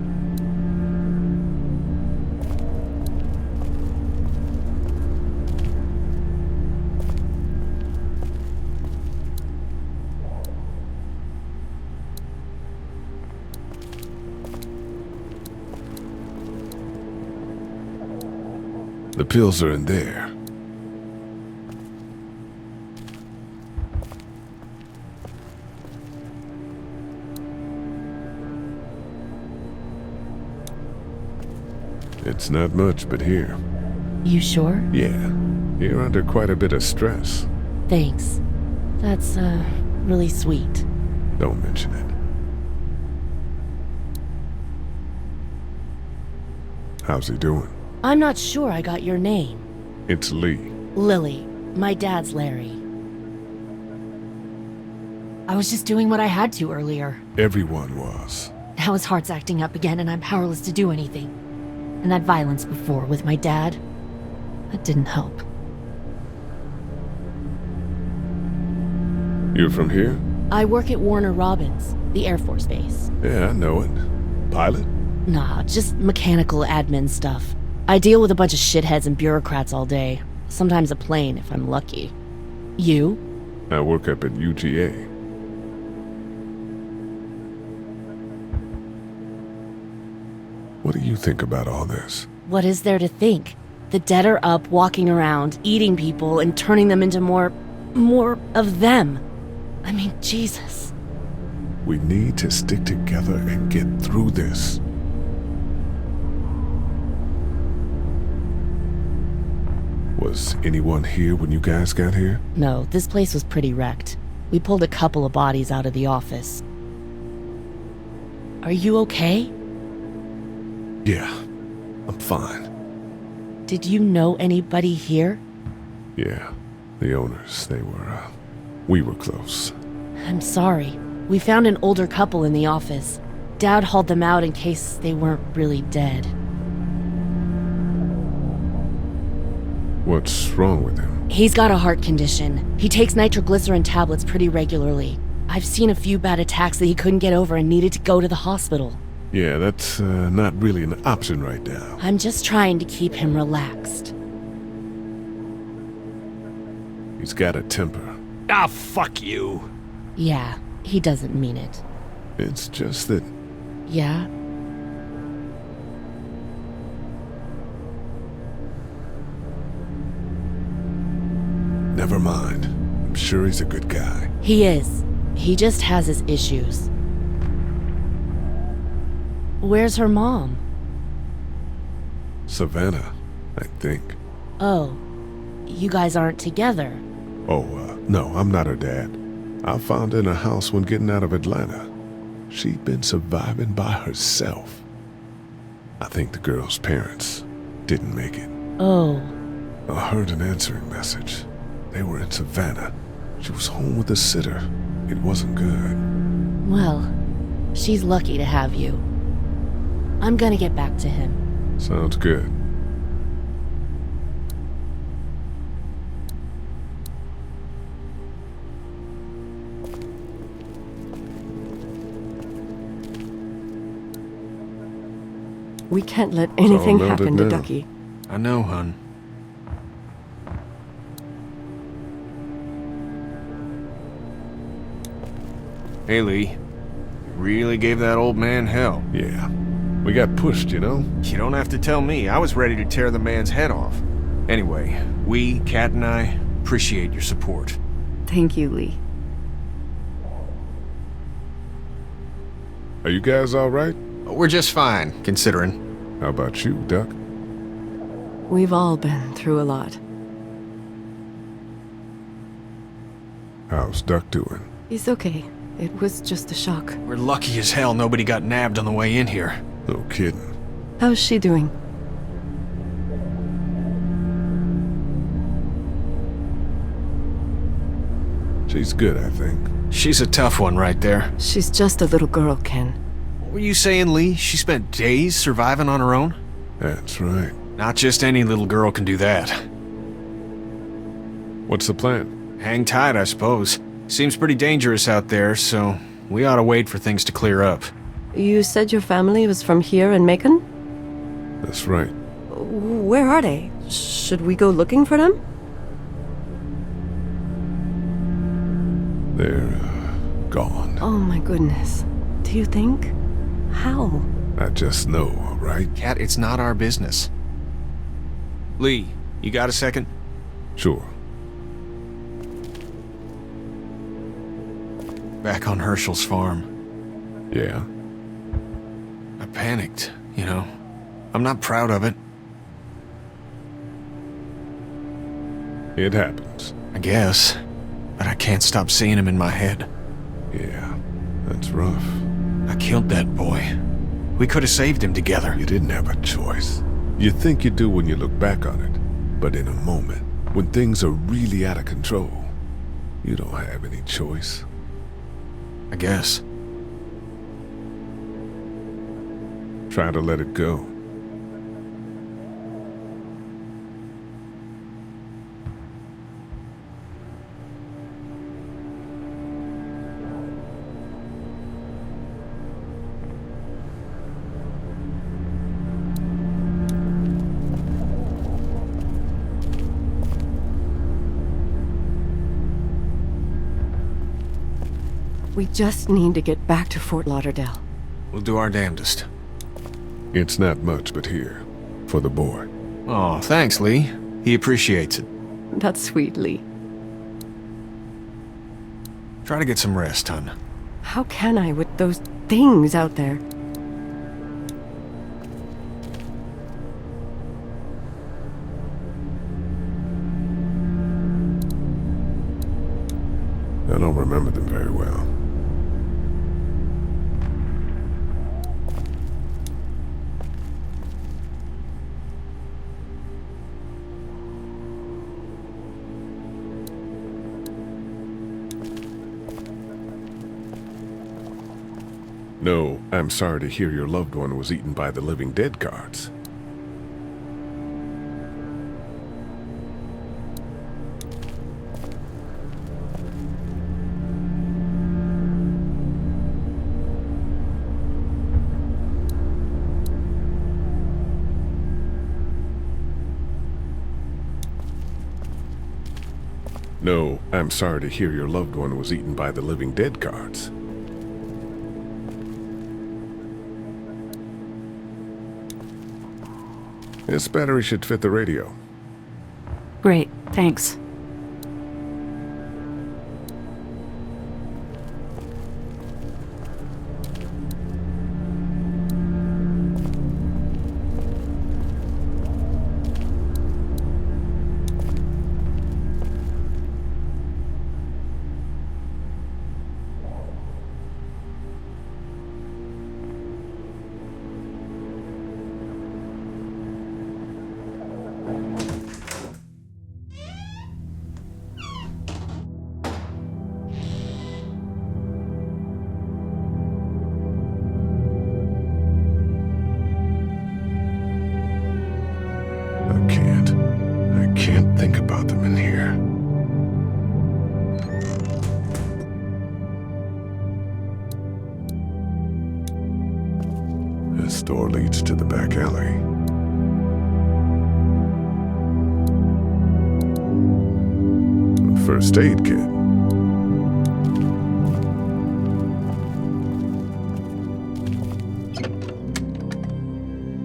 The pills are in there. It's not much, but here. You sure? Yeah. You're under quite a bit of stress. Thanks. That's, really sweet. Don't mention it. How's he doing? I'm not sure I got your name. It's Lee. Lily. My dad's Larry. I was just doing what I had to earlier. Everyone was. Now his heart's acting up again and I'm powerless to do anything. And that violence before with my dad, that didn't help. You're from here? I work at Warner Robins, the Air Force Base. Yeah, I know it. Pilot? Nah, just mechanical admin stuff. I deal with a bunch of shitheads and bureaucrats all day. Sometimes a plane, if I'm lucky. You? I work up at UGA. What do you think about all this? What is there to think? The dead are up, walking around, eating people, and turning them into more of them. I mean, Jesus. We need to stick together and get through this. Was anyone here when you guys got here? No, this place was pretty wrecked. We pulled a couple of bodies out of the office. Are you okay? Yeah, I'm fine. Did you know anybody here? Yeah, the owners, we were close. I'm sorry. We found an older couple in the office. Dad hauled them out in case they weren't really dead. What's wrong with him? He's got a heart condition. He takes nitroglycerin tablets pretty regularly. I've seen a few bad attacks that he couldn't get over and needed to go to the hospital. Yeah, that's not really an option right now. I'm just trying to keep him relaxed. He's got a temper. Ah, fuck you. Yeah, he doesn't mean it. It's just that... Yeah? Never mind. I'm sure he's a good guy. He is. He just has his issues. Where's her mom? Savannah, I think. Oh, you guys aren't together. Oh, no, I'm not her dad. I found her in a house when getting out of Atlanta. She'd been surviving by herself. I think the girl's parents didn't make it. Oh. I heard an answering message. They were in Savannah. She was home with a sitter. It wasn't good. Well, she's lucky to have you. I'm gonna get back to him. Sounds good. We can't let anything melted happen to now. Ducky. I know, hun. Hey, Lee. Really gave that old man hell. Yeah. We got pushed, you know? You don't have to tell me. I was ready to tear the man's head off. Anyway, we, Kat and I, appreciate your support. Thank you, Lee. Are you guys all right? We're just fine, considering. How about you, Duck? We've all been through a lot. How's Duck doing? He's okay. It was just a shock. We're lucky as hell nobody got nabbed on the way in here. No kidding. How's she doing? She's good, I think. She's a tough one right there. She's just a little girl, Ken. What were you saying, Lee? She spent days surviving on her own? That's right. Not just any little girl can do that. What's the plan? Hang tight, I suppose. Seems pretty dangerous out there, so we ought to wait for things to clear up. You said your family was from here in Macon? That's right. Where are they? Should we go looking for them? They're, gone. Oh my goodness. Do you think? How? I just know, all right? Cat, it's not our business. Lee, you got a second? Sure. Back on Herschel's farm. Yeah? I panicked, you know. I'm not proud of it. It happens. I guess. But I can't stop seeing him in my head. Yeah, that's rough. I killed that boy. We could have saved him together. You didn't have a choice. You think you do when you look back on it. But in a moment, when things are really out of control, you don't have any choice. I guess. Try to let it go. We just need to get back to Fort Lauderdale. We'll do our damnedest. It's not much, but here, for the boy. Oh, thanks, Lee. He appreciates it. That's sweet, Lee. Try to get some rest, hon. How can I with those things out there? I don't remember them very well. No, I'm sorry to hear your loved one was eaten by the living dead cards. No, I'm sorry to hear your loved one was eaten by the living dead cards. This battery should fit the radio. Great, thanks. I can't think about them in here. This door leads to the back alley. First aid kit.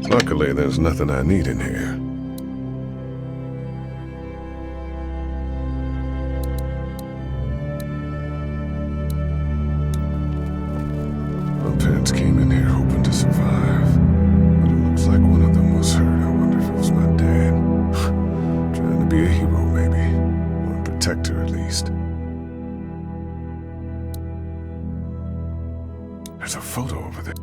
Luckily, there's nothing I need in here. My parents came in here hoping to survive, but it looks like one of them was hurt. I wonder if it was my dad. Trying to be a hero, maybe. Or a protector, at least. There's a photo over there.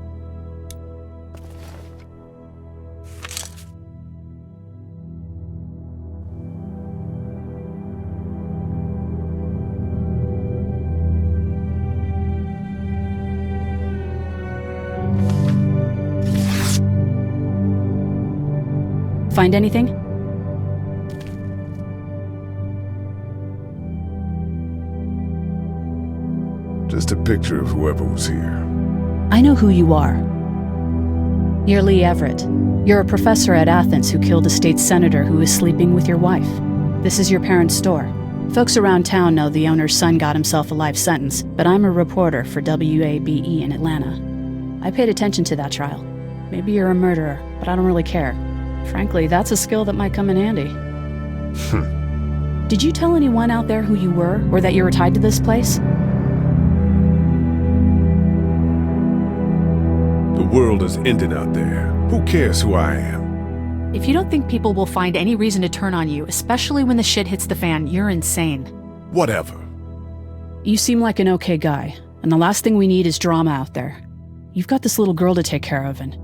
Find anything? Just a picture of whoever was here. I know who you are. You're Lee Everett. You're a professor at Athens who killed a state senator who was sleeping with your wife. This is your parents' store. Folks around town know the owner's son got himself a life sentence, but I'm a reporter for WABE in Atlanta. I paid attention to that trial. Maybe you're a murderer, but I don't really care. Frankly, that's a skill that might come in handy. Did you tell anyone out there who you were, or that you were tied to this place? The world is ending out there. Who cares who I am? If you don't think people will find any reason to turn on you, especially when the shit hits the fan, you're insane. Whatever. You seem like an okay guy, and the last thing we need is drama out there. You've got this little girl to take care of, and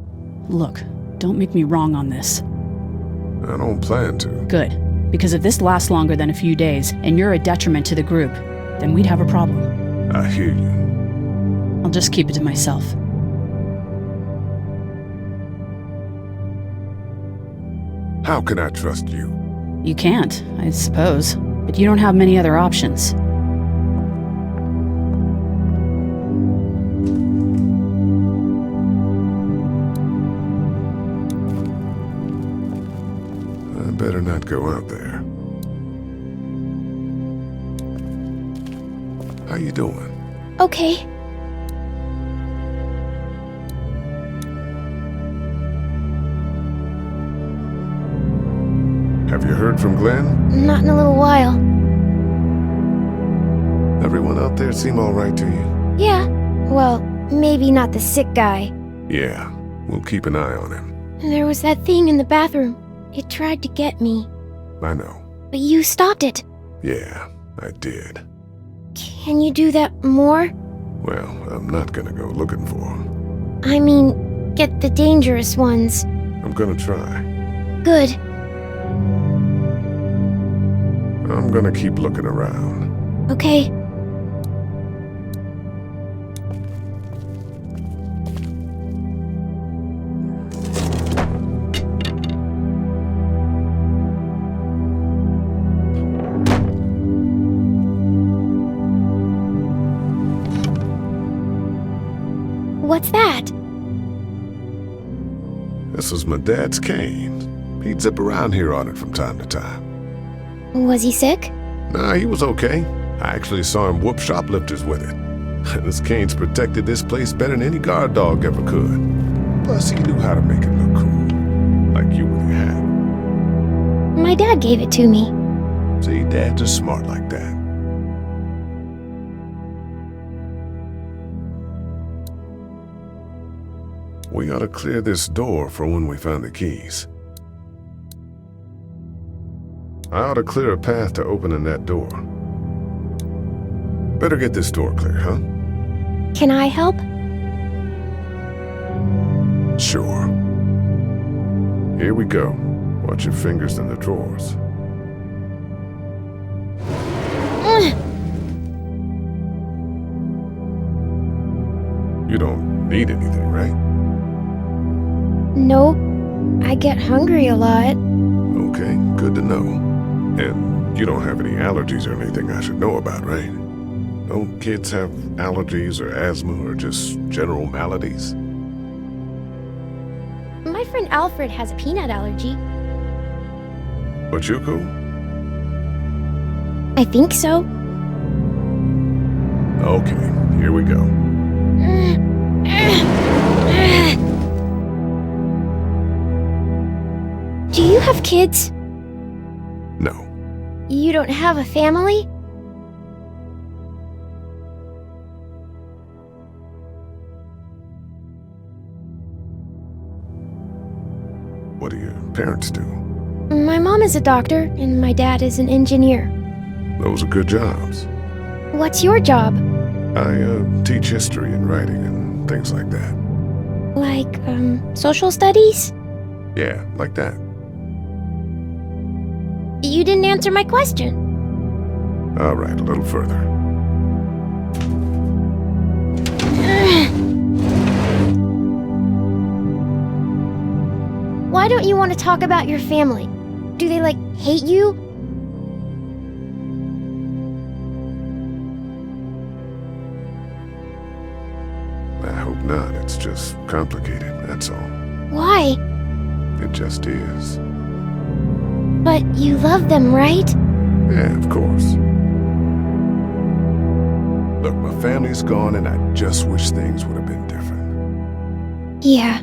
look, don't make me wrong on this. I don't plan to. Good, because if this lasts longer than a few days, and you're a detriment to the group, then we'd have a problem. I hear you. I'll just keep it to myself. How can I trust you? You can't, I suppose, but you don't have many other options. I better not go out there. How you doing? Okay. Have you heard from Glenn? Not in a little while. Everyone out there seem all right to you? Yeah. Well, maybe not the sick guy. Yeah, we'll keep an eye on him. There was that thing in the bathroom. It tried to get me. I know. But you stopped it. Yeah, I did. Can you do that more? Well, I'm not gonna go looking for him. I mean, get the dangerous ones. I'm gonna try. Good. I'm gonna keep looking around. Okay. What's that? This is my dad's cane. He'd zip around here on it from time to time. Was he sick? Nah, he was okay. I actually saw him whoop shoplifters with it. This cane's protected this place better than any guard dog ever could. Plus, he knew how to make it look cool. Like you with your hat. My dad gave it to me. See, dads are smart like that. We ought to clear this door for when we find the keys. I ought to clear a path to opening that door. Better get this door clear, huh? Can I help? Sure. Here we go. Watch your fingers in the drawers. You don't need anything, right? No. I get hungry a lot. Okay, good to know. And you don't have any allergies or anything I should know about, right? Don't kids have allergies or asthma or just general maladies? My friend Alfred has a peanut allergy. But you're cool? I think so. Okay, here we go. Do you have kids? No. You don't have a family? What do your parents do? My mom is a doctor, and my dad is an engineer. Those are good jobs. What's your job? I teach history and writing and things like that. Like, social studies? Yeah, like that. You didn't answer my question. All right, a little further. Why don't you want to talk about your family? Do they, like, hate you? I hope not. It's just complicated, that's all. Why? It just is. But you love them, right? Yeah, of course. Look, my family's gone and I just wish things would have been different. Yeah.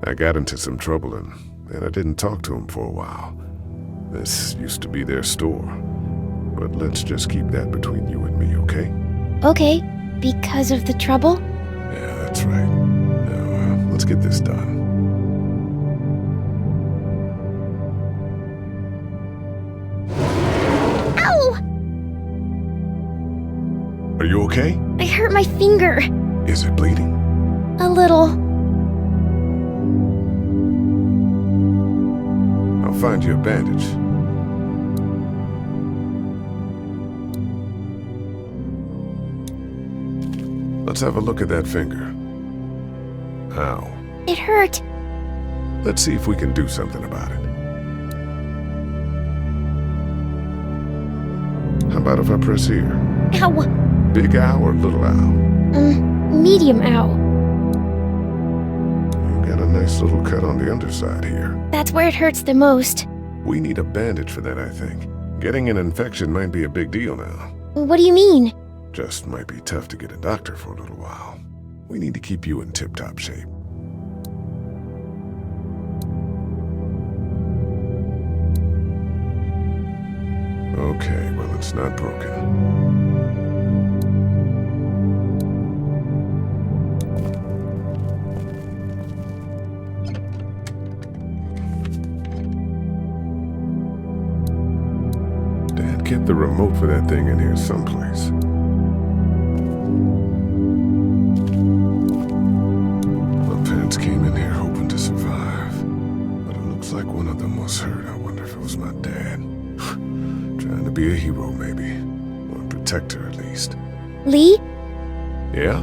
I got into some trouble and I didn't talk to them for a while. This used to be their store. But let's just keep that between you and me, okay? Okay. Because of the trouble? Yeah, that's right. Now, let's get this done. Ow! Are you okay? I hurt my finger. Is it bleeding? A little. I'll find you a bandage. Let's have a look at that finger. Ow. It hurt. Let's see if we can do something about it. How about if I press here? Ow. Big ow or little ow? Medium ow. You got a nice little cut on the underside here. That's where it hurts the most. We need a bandage for that, I think. Getting an infection might be a big deal now. What do you mean? Just might be tough to get a doctor for a little while. We need to keep you in tip-top shape. Okay, well, it's not broken. Dad kept the remote for that thing in here someplace. Came in here hoping to survive, but it looks like one of them was hurt. I wonder if it was my dad. Trying to be a hero, maybe. Or a protector, at least. Lee? Yeah?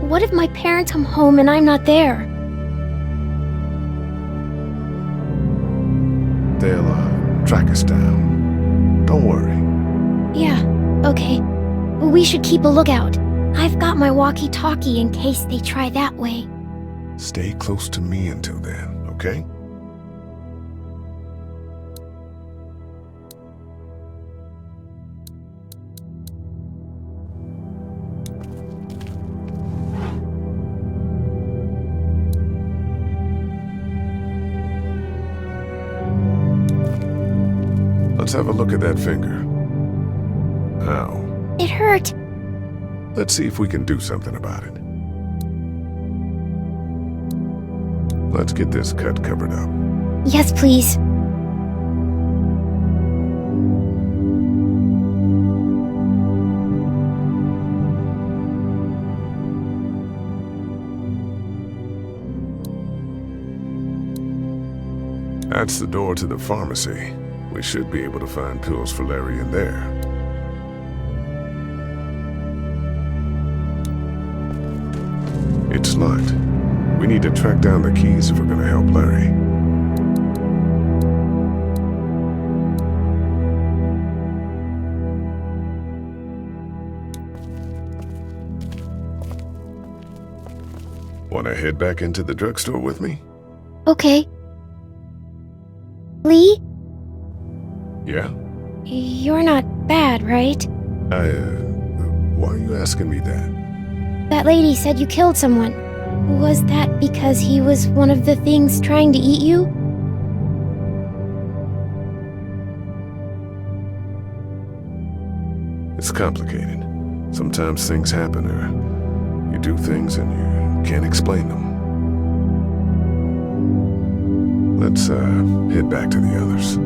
What if my parents come home and I'm not there? They'll, track us down. Don't worry. Yeah, okay. We should keep a lookout. I've got my walkie-talkie in case they try that way. Stay close to me until then, okay? Let's have a look at that finger. Ow. It hurt. Let's see if we can do something about it. Let's get this cut covered up. Yes, please. That's the door to the pharmacy. We should be able to find pills for Larry in there. It's locked. We need to track down the keys if we're gonna help Larry. Wanna head back into the drugstore with me? Okay. Lee? Yeah? You're not bad, right? Why are you asking me that? That lady said you killed someone. Was that because he was one of the things trying to eat you? It's complicated. Sometimes things happen, or you do things and you can't explain them. Let's, head back to the others.